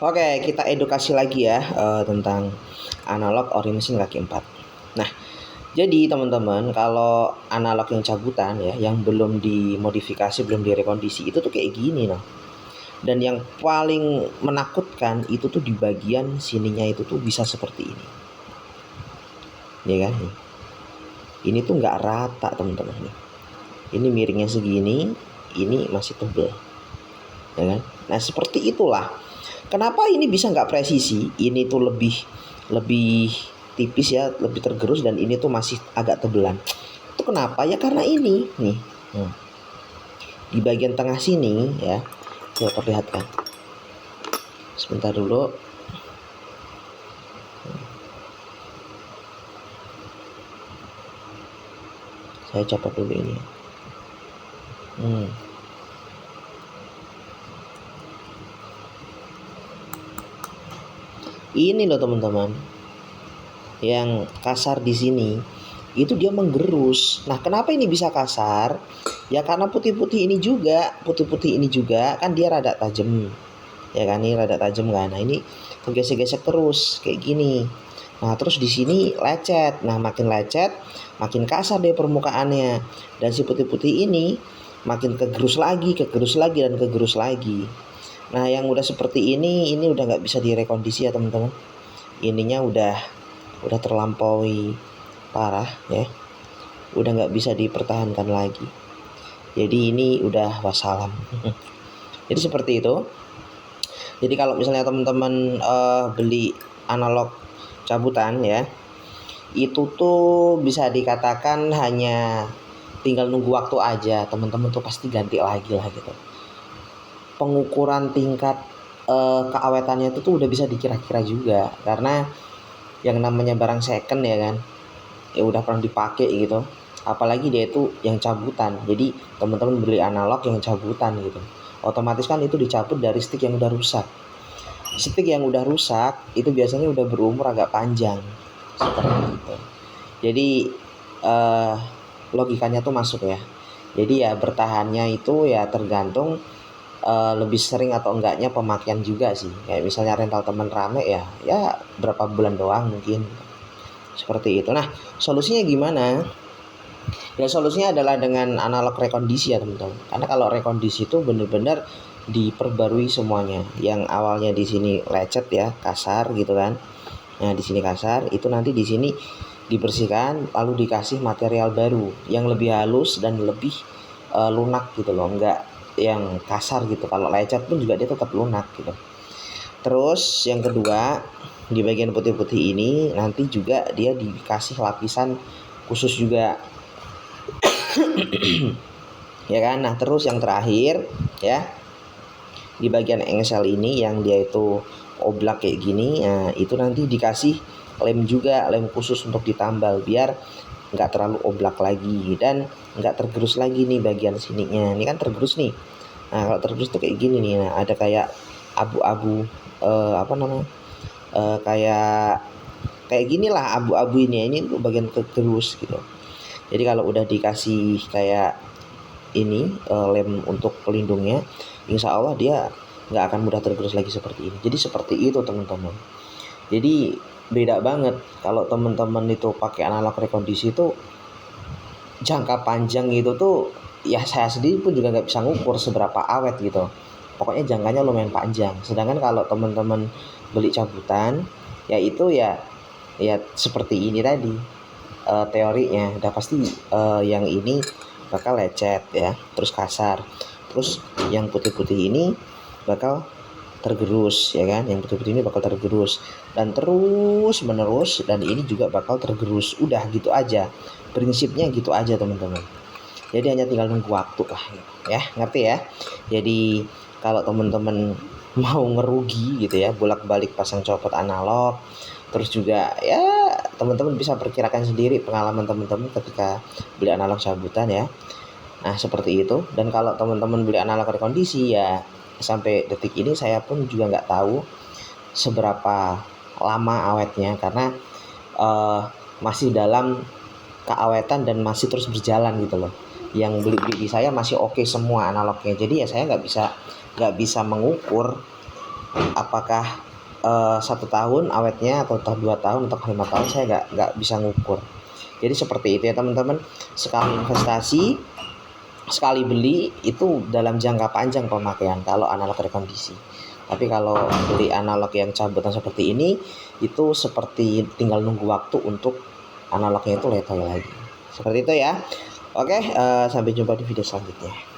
Oke, kita edukasi lagi ya tentang analog ori mesin kaki 4. Nah, jadi teman-teman kalau analog yang cabutan ya, yang belum dimodifikasi, belum direkondisi itu tuh kayak gini noh. Dan yang paling menakutkan itu tuh di bagian sininya itu tuh bisa seperti ini. Ya kan? Ini tuh nggak rata teman-teman nih. Ini miringnya segini, ini masih tebel. Ya kan? Nah, seperti itulah. Kenapa ini bisa nggak presisi? Ini tuh lebih lebih tipis ya, lebih tergerus, dan ini tuh masih agak tebelan. Itu kenapa? Ya karena ini nih. Di bagian tengah sini ya, saya perlihatkan. Sebentar dulu. Saya copot dulu ini. Ini loh teman-teman, yang kasar di sini itu dia menggerus. Nah, kenapa ini bisa kasar? Ya karena putih-putih ini juga kan dia rada tajam. Ya kan, ini rada tajam kan. Nah, ini kegesek-gesek terus kayak gini. Nah, terus di sini lecet. Nah, makin lecet, makin kasar deh permukaannya. Dan si putih-putih ini makin kegerus lagi, dan kegerus lagi. Nah, yang udah seperti ini udah nggak bisa direkondisi ya teman-teman. Ininya udah terlampaui parah ya, udah nggak bisa dipertahankan lagi. Jadi ini udah wassalam. Jadi seperti itu. Jadi kalau misalnya teman-teman beli analog cabutan ya, itu tuh bisa dikatakan hanya tinggal nunggu waktu aja. Teman-teman tuh pasti ganti lagi lah gitu. Pengukuran tingkat keawetannya itu tuh udah bisa dikira-kira juga, karena yang namanya barang second ya kan, ya udah pernah dipakai gitu. Apalagi dia itu yang cabutan. Jadi teman-teman beli analog yang cabutan gitu, otomatis kan itu dicabut dari stick yang udah rusak. Stick yang udah rusak itu biasanya udah berumur agak panjang seperti itu. Jadi logikanya tuh masuk ya. Jadi ya bertahannya itu ya tergantung lebih sering atau enggaknya pemakaian juga sih. Kayak misalnya rental teman rame ya berapa bulan doang mungkin. Seperti itu. Nah, solusinya gimana? Ya solusinya adalah dengan analog rekondisi ya teman-teman. Karena kalau rekondisi itu benar-benar diperbarui semuanya. Yang awalnya di sini lecet ya, kasar gitu kan. Nah, di sini kasar, itu nanti di sini dibersihkan lalu dikasih material baru yang lebih halus dan lebih lunak gitu loh, enggak yang kasar gitu. Kalau lecet pun juga dia tetap lunak gitu. Terus yang kedua, di bagian putih-putih ini nanti juga dia dikasih lapisan khusus juga. Ya kan? Nah, terus yang terakhir ya, di bagian engsel ini yang dia itu oblak kayak gini, nah itu nanti dikasih lem juga, lem khusus untuk ditambal biar nggak terlalu oblak lagi dan nggak tergerus lagi nih bagian sininya. Ini kan tergerus nih. Nah, kalau tergerus tuh kayak gini nih. Nah, ada kayak abu-abu kayak gini lah abu-abu ini bagian kegerus gitu. Jadi kalau udah dikasih kayak ini lem untuk pelindungnya, insya Allah dia nggak akan mudah tergerus lagi seperti ini. Jadi seperti itu teman-teman. Jadi beda banget kalau teman-teman itu pakai analog rekondisi itu jangka panjang itu tuh ya saya sendiri pun juga nggak bisa ngukur seberapa awet gitu. Pokoknya jangkanya lumayan panjang. Sedangkan kalau teman-teman beli cabutan ya itu ya seperti ini tadi teorinya udah pasti yang ini bakal lecet ya, terus kasar. Terus yang putih-putih ini bakal tergerus ya kan, yang putih-putih ini bakal tergerus dan terus menerus, dan ini juga bakal tergerus. Udah gitu aja, prinsipnya gitu aja teman-teman. Jadi hanya tinggal nunggu waktu lah ya, ngerti ya. Jadi kalau teman-teman mau ngerugi gitu ya bolak-balik pasang copot analog, terus juga ya teman-teman bisa perkirakan sendiri pengalaman teman-teman ketika beli analog cabutan ya. Nah seperti itu. Dan kalau teman-teman beli analog rekondisi ya sampai detik ini saya pun juga nggak tahu seberapa lama awetnya, karena masih dalam keawetan dan masih terus berjalan gitu loh. Yang beli-beli saya masih oke semua analognya. Jadi ya saya nggak bisa mengukur apakah 1 tahun awetnya atau 2 tahun atau 5 tahun, saya nggak bisa ngukur. Jadi seperti itu ya teman-teman. Sekali investasi, sekali beli itu dalam jangka panjang pemakaian kalau analog rekondisi. Tapi kalau beli analog yang cabutan seperti ini, itu seperti tinggal nunggu waktu untuk analognya itu letoy lagi. Seperti itu ya. Oke, sampai jumpa di video selanjutnya.